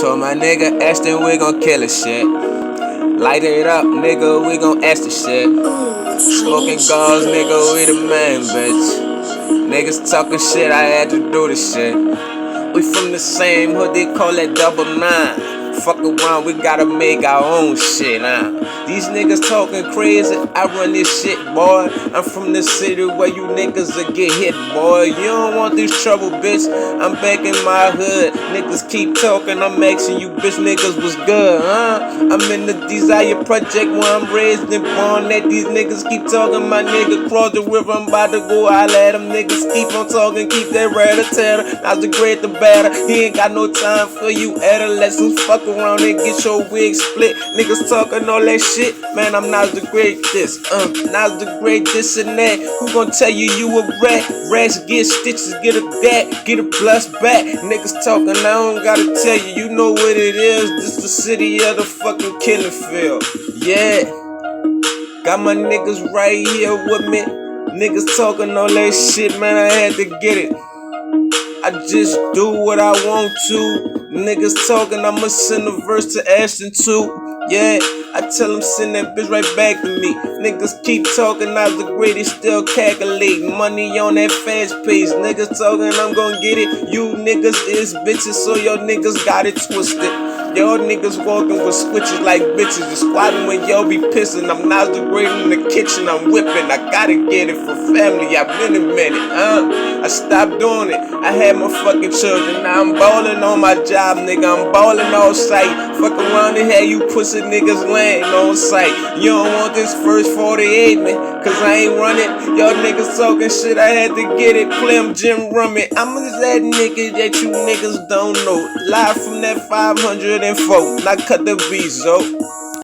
Told my nigga Ashton we gon' kill this shit. Light it up, nigga, we gon' ask the shit. Smoking gauze, nigga, we the man, bitch. Niggas talking shit, I had to do this shit. We from the same hood, they call that double nine. Fuck around, we gotta make our own shit, These niggas talking crazy, I run this shit, boy. I'm from the city where you niggas will get hit, boy. You don't want this trouble, bitch. I'm back in my hood. Niggas keep talking, I'm asking you bitch niggas was good, I'm in the Desire Project where I'm raised and born. That these niggas keep talking, my nigga cross the river, I'm about to go holla at them. Niggas keep on talking, keep that rat-a-tat. Now's the great, the better. He ain't got no time for you adolescents. Fuck around and get your wig split. Niggas talking all that shit. Man, I'm not the great this. Not the great this and that. Who gon' tell you you a rat? Rats get stitches, get a that, get a blessed back. Niggas talking, I don't gotta tell you. You know what it is. This the city of the fucking killing field. Yeah. Got my niggas right here with me. Niggas talking all that shit, man. I had to get it. I just do what I want to. Niggas talking, I'ma send a verse to Ashton too. Yeah, I tell them send that bitch right back to me. Niggas keep talking, I was the greatest, still calculating. Money on that fast pace. Niggas talking, I'm gon' get it. You niggas is bitches, so your niggas got it twisted. Y'all niggas walking with switches like bitches. You squatting when y'all be pissing. I'm not the great in the kitchen, I'm whipping. I gotta get it for family, I've been a minute, I stopped doing it, I had my fucking children. Now I'm ballin' on my job, nigga, I'm ballin' all sight. Fuck around and have you pussy niggas laying on sight. You don't want this first 48, man, cause I ain't running. Y'all niggas talking shit, I had to get it. Play Jim Rummy. I'm that nigga that you niggas don't know. Live from that 504. Now cut the beat, so.